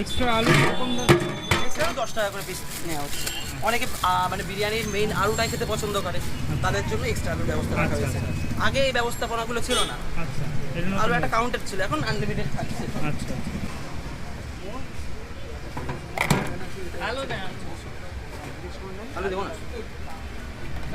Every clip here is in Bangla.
এক্সট্রা আলু কম দাম, এক্সট্রা 10 টাকা করে পিস নেওয়া হচ্ছে। অনেকে মানে বিরিয়ানির মেইন আলুটাই খেতে পছন্দ করে, তাদের জন্য এক্সট্রা আলুর ব্যবস্থা রাখা হয়েছে। আগে এই ব্যবস্থাপনাগুলো ছিল না। আচ্ছা, আলু একটা কাউন্টার ছিল, এখন আনলিমিটেড থাকছে। আচ্ছা, আলু দেন, আলু দেবো না,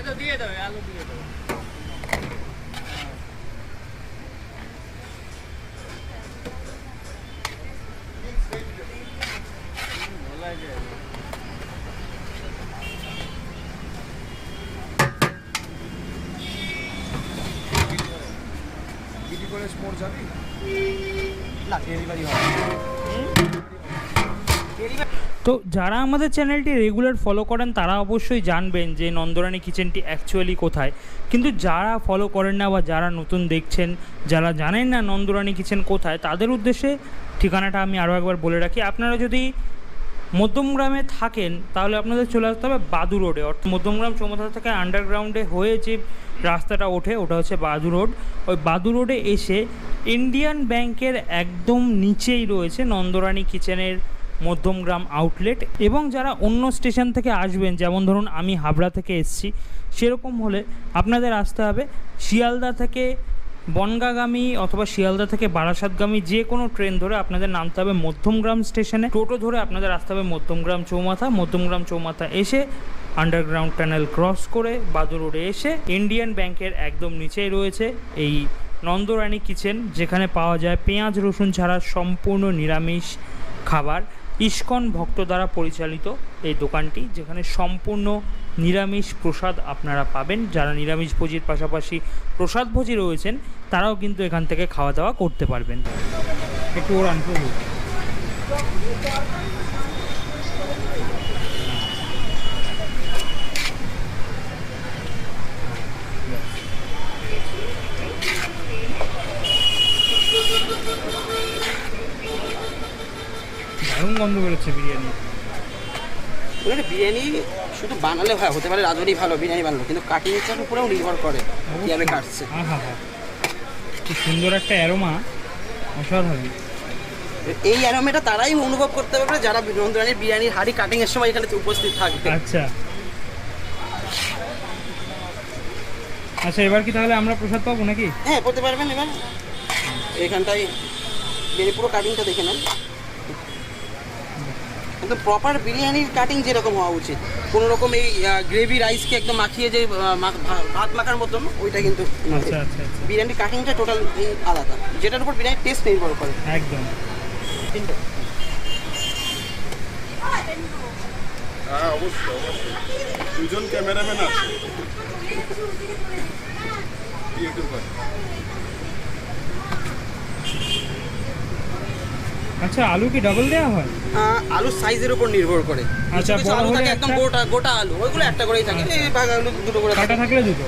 এটা দিয়ে দাও, আলু দিয়ে দাও। তো যারা আমাদের চ্যানেলটি রেগুলার ফলো করেন তারা অবশ্যই জানবেন যে নন্দরানী কিচেনটি অ্যাকচুয়ালি কোথায়। কিন্তু যারা ফলো করেন না বা যারা নতুন দেখছেন, যারা জানেন না নন্দরানী কিচেন কোথায়, তাদের উদ্দেশ্যে ঠিকানাটা আমি আরও একবার বলে রাখি। আপনারা যদি মধ্যমগ্রামে থাকেন তাহলে আপনাদের চলে আসতে হবে বাদু রোডে, অর্থাৎ মধ্যমগ্রাম চৌমাথা থেকে আন্ডারগ্রাউন্ডে হয়ে যে রাস্তাটা ওঠে ওটা হচ্ছে বাদু রোড। ওই বাদু রোডে এসে ইন্ডিয়ান ব্যাংকের একদম নিচেই রয়েছে নন্দরানী কিচেনের মধ্যমগ্রাম আউটলেট। এবং যারা অন্য স্টেশন থেকে আসবেন, যেমন ধরুন আমি হাবড়া থেকে এসছি, সেরকম হলে আপনাদের আসতে হবে শিয়ালদা থেকে বনগাগামী অথবা শিয়ালদা থেকে বারাসাতগামী যে কোনো ট্রেন ধরে আপনাদের নামতে হবে মধ্যমগ্রাম স্টেশনে। টোটো ধরে আপনাদের আসতে হবে মধ্যমগ্রাম চৌমাথা। মধ্যমগ্রাম চৌমাথা এসে আন্ডারগ্রাউন্ড টানেল ক্রস করে বাদু রোডে এসে ইন্ডিয়ান ব্যাংকের একদম নিচেই রয়েছে এই নন্দরানী কিচেন, যেখানে পাওয়া যায় পেঁয়াজ রসুন ছাড়া সম্পূর্ণ নিরামিষ খাবার। ইস্কন ভক্ত দ্বারা পরিচালিত এই দোকানটি, যেখানে সম্পূর্ণ নিরামিষ প্রসাদ আপনারা পাবেন। যারা নিরামিষ ভোজির পাশাপাশি প্রসাদ ভোজি রয়েছেন তারাও কিন্তু এখান থেকে খাওয়া দাওয়া করতে পারবেন। একটু ওর আনবো, দারুণ গন্ধ বেরোচ্ছে বিরিয়ানি। বিরিয়ানি শুধু বানালে হয়, হতে পারে রাঁধুনি ভালো বিরিয়ানি বানালো, কিন্তু কাটিংটার উপরেও নির্ভর করে কীভাবে কাটছে। হ্যাঁ হ্যাঁ হ্যাঁ, খুব সুন্দর একটা অ্যারোমা, অসাধারণ। এই অ্যারোমাটা তারাই অনুভব করতে পারবে যারা নন্দরানীর বিরিয়ানির হাঁড়ি কাটিংয়ের সময় এখানে উপস্থিত থাকবে। আচ্ছা আচ্ছা, এবার কি তাহলে আমরা প্রসাদ পাবো নাকি? হ্যাঁ, করতে পারবেন। এবার এখানটায় বিরিয়ানি পুরো কাটিংটা দেখে নেন, কিন্তু প্রপার বিরিয়ানির কাটিং যেরকম হওয়া উচিত, কোনো রকম এই গ্রেভি রাইসকে একদম মাখিয়ে যে ভাত মাখার মতন ওইটা কিন্তু বিরিয়ানির কাটিংটা টোটাল আলাদা, যেটার উপর বিরিয়ানির টেস্ট নির্ভর করে একদম। হ্যাঁ অবশ্যই, দুজন ক্যামেরাম্যান আছে। আচ্ছা, আলু কি ডাবল দেওয়া হয়? আলুর সাইজের উপর নির্ভর করে। আচ্ছা, আলু থাকে একদম গোটা আলু, ওইগুলো একটা করেই থাকে, ভাগ আলু দুটো করে কাটা থাকলে দুটো।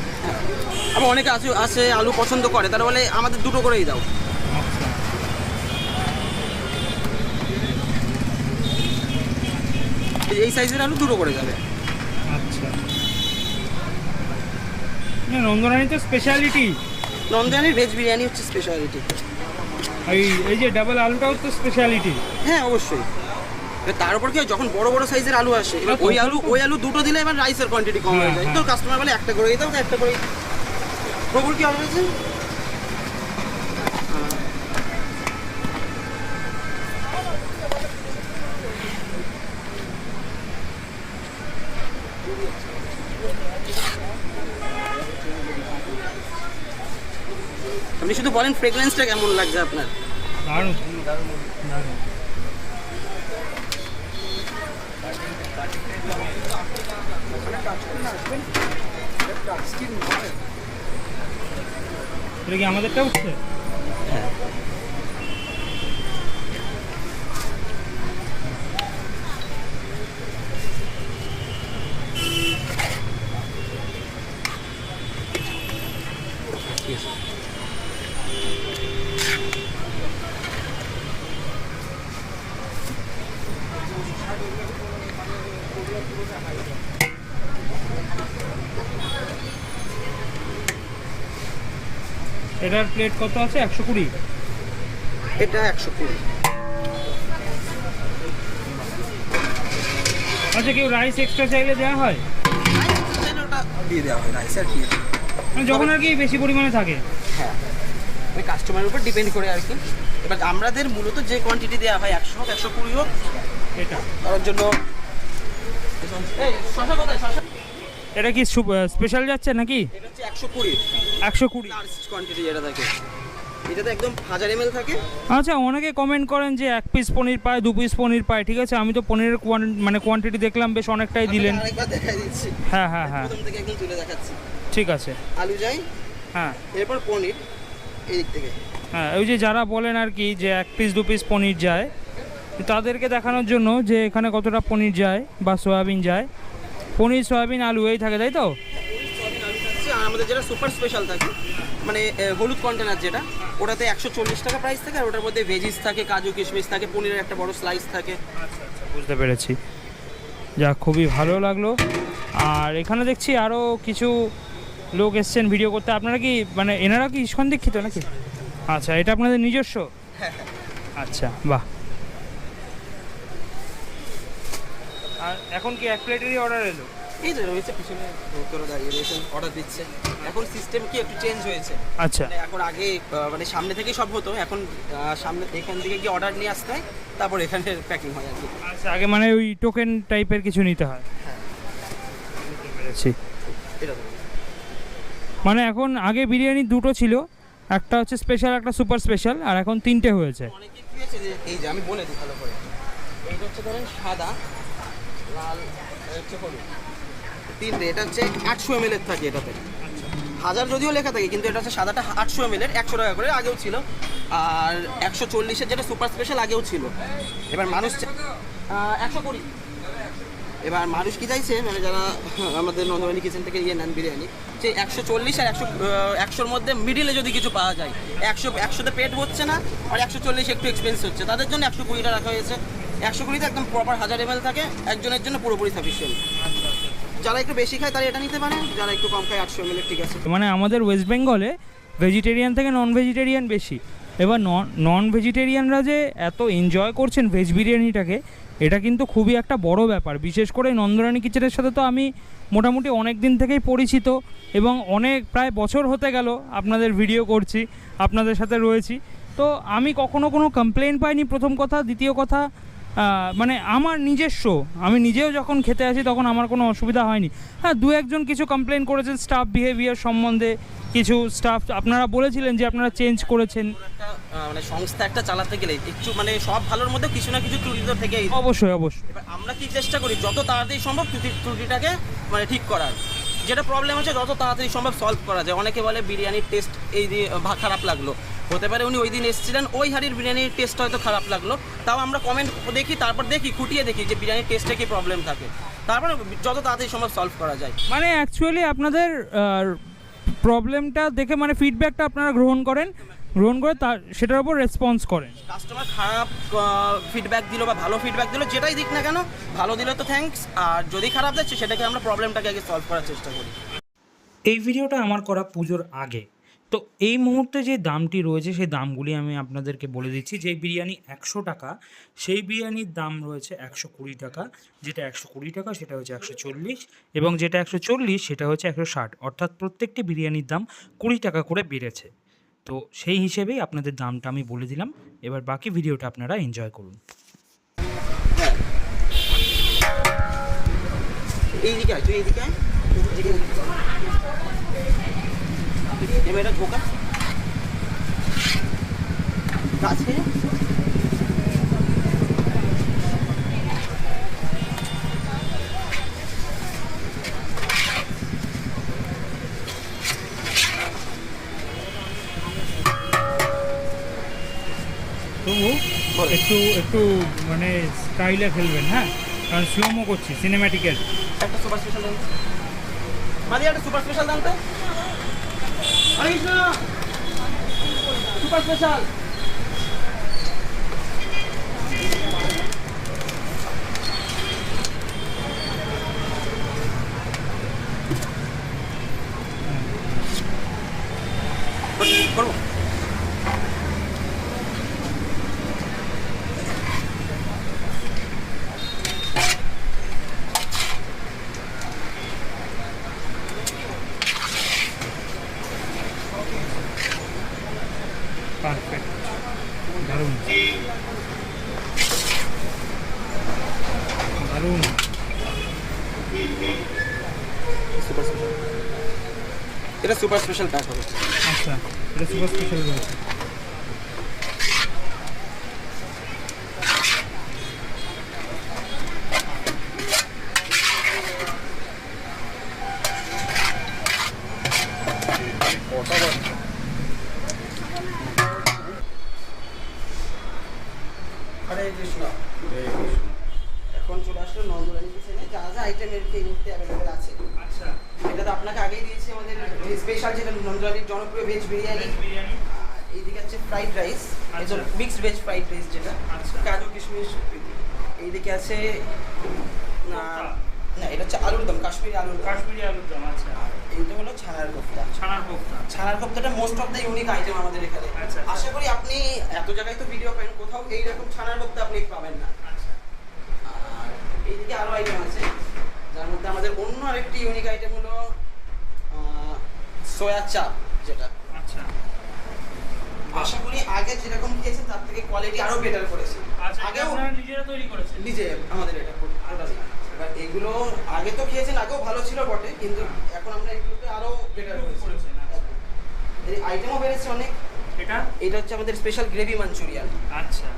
আবার অনেকে আছে আলু পছন্দ করে, তারা বলে আমাদের দুটো করেই দাও। আচ্ছা, এই সাইজের আলু দুটো করে যাবে। আচ্ছা, নন্দরানী তো স্পেশালিটি, নন্দরানীর ভেজ বিরিয়ানি হচ্ছে স্পেশালিটি। এই যে ডাবল আলুটাও তো স্পেশালিটি। হ্যাঁ অবশ্যই, তার উপর কি যখন বড় বড় সাইজের আলু আসে, এবার ওই আলু দুটো দিলে এবার রাইসের কোয়ান্টিটি কম হয়ে যায়, তো কাস্টমার বলে একটা করেই দাও, একটা করে। প্রভুর কি অর্ডার আছে? আপনি শুধু বলেন ফ্রেগরেন্সটা কেমন লাগছে আপনার? দারুণ দারুণ। এটা কি আমাদেরটা উঠছে? হ্যাঁ, এটার প্লেট কত আছে? 120। এটা 120। আচ্ছা, কেউ রাইস এক্সট্রা চাইলে দেওয়া হয়? ওটা দিয়ে দেওয়া হয় রাইস আর কি, মানে যখন আর কি বেশি পরিমাণে থাকে। হ্যাঁ ওই কাস্টমারের উপর ডিপেন্ড করে আর কি। এবার আমাদের মূলত যে কোয়ান্টিটি দেওয়া হয় 100 হোক 120 হোক, এটা তার জন্য এই শশা কোথায়? শশা এটা কি স্পেশাল যাচ্ছে নাকি? এটা হচ্ছে 120 120। লার্জ কোয়ান্টিটি যেটা থাকে, এটাতে একদম 1000 ml থাকে। আচ্ছা, অনেকে কমেন্ট করেন যে 1 পিস পনির পায়, 2 পিস পনির পায়। ঠিক আছে, আমি তো পনিরের মানে কোয়ান্টিটি দেখলাম বেশ অনেকটাই দিলেন। আরেকবার দেখাই দিচ্ছি। হ্যাঁ হ্যাঁ হ্যাঁ, প্রথম থেকে একদম তুলে দেখাচ্ছি। ঠিক আছে। আলু যাই, হ্যাঁ এরপর পনির এই দিক থেকে। হ্যাঁ, ওই যে যারা বলেন আর কি যে 1 পিস 2 পিস পনির যায়, তাদেরকে দেখানোর জন্য যে এখানে কতটা পনির যায় বা সয়াবিন যায়। পনির, সয়াবিন, আলু এই থাকে, তাই তো? সয়াবিন আলু থাকছে। আর আমাদের যেটা সুপার স্পেশাল থাকে, মানে হলুদ কন্টেনার যেটা, ওটাতে 140 টাকা প্রাইস থাকে। আর ওটার মধ্যে ভেজিস থাকে, কাজু কিশমিশ থাকে, পনিরের একটা বড় স্লাইস থাকে। বুঝতে পেরেছি। যা খুবই ভালো লাগলো। আর এখানে দেখছি আরও কিছু লোক এসছেন ভিডিও করতে। আপনারা কি মানে এনারা কি ইস্কন দীক্ষিত নাকি? আচ্ছা, এটা আপনাদের নিজস্ব? আচ্ছা, বাহ। আর এখন কি 1 প্লেটেরই অর্ডার এলো? এই যে রয়েছে পিছনে লোকরা দাঁড়িয়ে রয়েছেন, অর্ডার দিচ্ছে। এখন সিস্টেম কি একটু চেঞ্জ হয়েছে। আচ্ছা, মানে এখন আগে মানে সামনে থেকেই সব হতো, এখন সামনে এখান থেকে গিয়ে অর্ডার নিয়ে আসতে হয়, তারপর এখানে প্যাকিং হয় আর কি। আচ্ছা, আগে মানে ওই টোকেন টাইপের কিছু নিতে হয়। বুঝতে পেরেছি। এটা তো মানে এখন আগে বিরিয়ানি দুটো ছিল, একটা হচ্ছে স্পেশাল, একটা সুপার স্পেশাল, আর এখন 3টে হয়েছে। অনেকে কি হয়েছে যে এই যে আমি বলে দিই ভালো করে, এইটা হচ্ছে ধরেন সাদা, লাল, হচ্ছে হলুদ, 3টে। এটা হচ্ছে 800 ml এর থাকে এটাতে। 1000 যদিও লেখা থাকে, কিন্তু এটা হচ্ছে সাদাটা 800 ml এর, 100 টাকা করে আগেও ছিল। আর 140 এর যেটা সুপার স্পেশাল আগেও ছিল। এবার মানুষ 120। এবার মানুষ কি চাইছে, মানে যারা আমাদের নন্দবাণী কিচেন থেকে নেন বিরিয়ানি, যে 140 আর 100-100-র মধ্যে মিডিলে যদি কিছু পাওয়া যায়, 100-100তে পেট হচ্ছে না, আর 140 একটু এক্সপেন্স হচ্ছে, তাদের জন্য 120টা রাখা হয়েছে। 120তে একদম প্রপার 1000 ml থাকে, একজনের জন্য পুরোপুরি সাফিসিয়েন্ট। যারা একটু বেশি খায় তারা এটা নিতে পারে, যারা একটু কম খায় 800 ml ঠিক আছে। মানে আমাদের ওয়েস্ট বেঙ্গলে ভেজিটেরিয়ান থেকে নন ভেজিটেরিয়ান বেশি। এবার নন ভেজিটেরিয়ানরা যে এত এনজয় করছেন ভেজ বিরিয়ানিটাকে, এটা কিন্তু খুবই একটা বড় ব্যাপার। বিশেষ করে নন্দরানী কিচেনের সাথে তো আমি মোটামুটি অনেক দিন থেকেই পরিচিত, এবং অনেক প্রায় বছর হতে গেল আপনাদের ভিডিও করছি, আপনাদের সাথে রয়েছি। তো আমি কখনো কোনো কমপ্লেন পাইনি, প্রথম কথা। দ্বিতীয় কথা, মানে আমার নিজস্ব, আমি নিজেও যখন খেতে আসি তখন আমার কোনো অসুবিধা হয়নি। হ্যাঁ, 2-1জন কিছু কমপ্লেন করেছেন স্টাফ বিহেভিয়ার সম্বন্ধে। কিছু স্টাফ আপনারা বলেছিলেন যে আপনারা চেঞ্জ করেছেন। মানে সংস্থা একটা চালাতে গেলে একটু মানে সব ভালোর মধ্যে কিছু না কিছু ত্রুটি তো থেকেই। অবশ্যই অবশ্যই। এবার আমরা কি চেষ্টা করি যত তাড়াতাড়ি সম্ভব ত্রুটিটাকে মানে ঠিক করার, যেটা প্রবলেম আছে যত তাড়াতাড়ি সম্ভব সলভ করা যায়। অনেকে বলে বিরিয়ানির টেস্ট এই খারাপ লাগলো, হতে পারে উনি ওই দিন এসেছিলেন, ওই হাড়ির বিরিয়ানির টেস্ট হয়তো খারাপ লাগলো, তাও আমরা কমেন্ট দেখি, তারপর খুঁটিয়ে দেখি যে বিরিয়ানির টেস্টে কি প্রবলেম থাকে, তারপর যত তাড়াতাড়ি সম্ভব সলভ করা যায়। মানে অ্যাকচুয়ালি আপনাদের প্রবলেমটা দেখে মানে ফিডব্যাকটা আপনারা গ্রহণ করে তার সেটার উপর রেসপন্স করেন। কাস্টমার খারাপ ফিডব্যাক দিল বা ভালো ফিডব্যাক দিল, যেটাই দিক না কেন, ভালো দিলে তো থ্যাঙ্কস, আর যদি খারাপ দিচ্ছে সেটাকে আমরা প্রবলেমটাকে আগে সলভ করার চেষ্টা করি। এই ভিডিওটা আমার করা পুজোর আগে, তো এই মুহূর্তে যে দামটি রয়েছে সেই দামগুলি আমি আপনাদেরকে বলে দিচ্ছি। যে বিরিয়ানি 100 টাকা, সেই বিরিয়ানির দাম রয়েছে 120 টাকা। যেটা 120 টাকা সেটা হচ্ছে 140, এবং যেটা 140 সেটা হচ্ছে 160। অর্থাৎ প্রত্যেকটি বিরিয়ানির দাম 20 টাকা করে বেড়েছে। তো সেই হিসেবেই আপনাদের দামটা আমি বলে দিলাম। এবার বাকি ভিডিওটা আপনারা এনজয় করুন। এইদিকে আয়, তুই এইদিকে আয়, এবার এটা ঢোকা গাছে। তবু একটু মানে স্টাইলে খেলবেন, হ্যাঁ, কারণ স্লোমো করছি, সিনেম্যাটিকের। একটা সুপার স্পেশাল দাম, মাদি একটা সুপার স্পেশাল দাম তো। Super special. করবো পারফেক্ট, দারুণ দারুণ। সুপার স্পেশাল, এটা সুপার স্পেশাল প্যাক হবে। আচ্ছা, এটা সুপার স্পেশাল রয়েছে। হরে কৃষ্ণ। এখন চলে আসলো নন্দরানী কিচেনে, যা যা আইটেম এর এই মুহূর্তে অ্যাভেলেবেল আছে। আচ্ছা, এটা তো আপনাকে আগেই দিয়েছি, আমাদের স্পেশাল যেটা নন্দরানীর জনপ্রিয় ভেজ বিরিয়ানি। বিরিয়ানি। আর এইদিকে হচ্ছে ফ্রাইড রাইস, এটা আচ্ছা। মিক্সড ভেজ ফ্রাইড রাইস যেটা আচ্ছা। কাজু কিশমিশ। এইদিকে আছে না, না এটা হচ্ছে আলুর দম, কাশ্মীরি আলুর দম। কাশ্মীরি আলুর দম। আচ্ছা, আর এইটা হলো ছানার কোফতা। ছানার কোফতা। ছানার কোফতাটা most of the unique item আমাদের এখানে। আচ্ছা। আশা করি আপনি এত জায়গায় তো ভিডিও পাবেন, কোথাও এইরকম ছানার কোফতা আপনি পাবেন না। আচ্ছা, আর এইদিকে আরো আইটেম আছে, যার মধ্যে আমাদের অন্য আরেকটি ইউনিক আইটেম হলো সোয়া চাপ, যেটা আচ্ছা, আশা করি আগে যেরকম খেয়েছেন তার থেকে কোয়ালিটি আরো বেটার করেছে। আচ্ছা। আগেও আপনারা নিজেরা তৈরি করেছেন? নিজে আমাদের এটা এবার এগুলো আগে তো খেয়েছেন, আগেও ভালো ছিল বটে, কিন্তু এখন আমরা এগুলোকে আরো বেটার করেছেন। আচ্ছা। এই আইটেমও বেড়েছে অনেক। এটা এটা হচ্ছে আমাদের স্পেশাল গ্রেভি মাঞ্চুরিয়ান। আচ্ছা,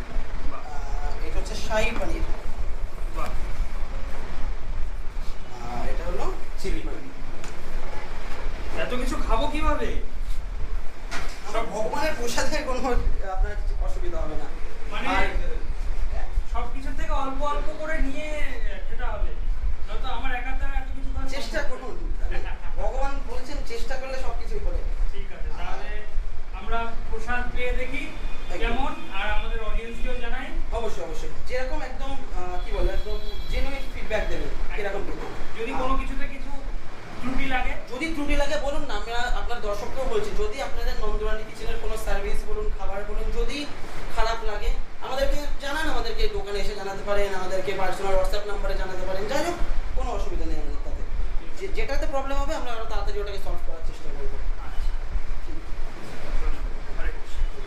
বাহ এটা হচ্ছে শাহি পনির। বাহ। এটা হলো চিলি পনির। এত কিছু খাবো কিভাবে? সব ভগবানের প্রসাদের কোনো আপনার অসুবিধা হবে না। মানে আর সব কিছুর থেকে অল্প অল্প করে নিয়ে খেতে হবে, নয়তো আমার একার দ্বারা এত কিছু খাওয়া চেষ্টা করুন, ভগবান বলেছেন চেষ্টা করলে সবকিছুই করে। ঠিক আছে, তাহলে আমরা প্রসাদ পেয়ে দেখি কেমন, আর আমাদের অডিয়েন্সকেও জানাই। অবশ্যই অবশ্যই, যেরকম একদম কি বলে একদম জেনুইন ফিডব্যাক দেবেন এরকম কিছু। যদি কোনো কিছুতে কিছু ত্রুটি লাগে, যদি ত্রুটি লাগে বলুন না, আমরা আপনার দর্শককেও বলছি, যদি আপনাদের নন্দরানী কিচেনের কোনো সার্ভিস বলুন, খাবার বলুন, যদি খারাপ লাগে আমাদেরকে জানান, আমাদেরকে দোকানে এসে জানাতে পারেন, আমাদেরকে পার্সোনাল হোয়াটসঅ্যাপ নাম্বারে জানাতে পারেন, যাই হোক কোনো অসুবিধা নেই আমাদের তাতে। যেটাতে প্রবলেম হবে আমরা আরও তাড়াতাড়ি ওটাকে সলভ করার চেষ্টা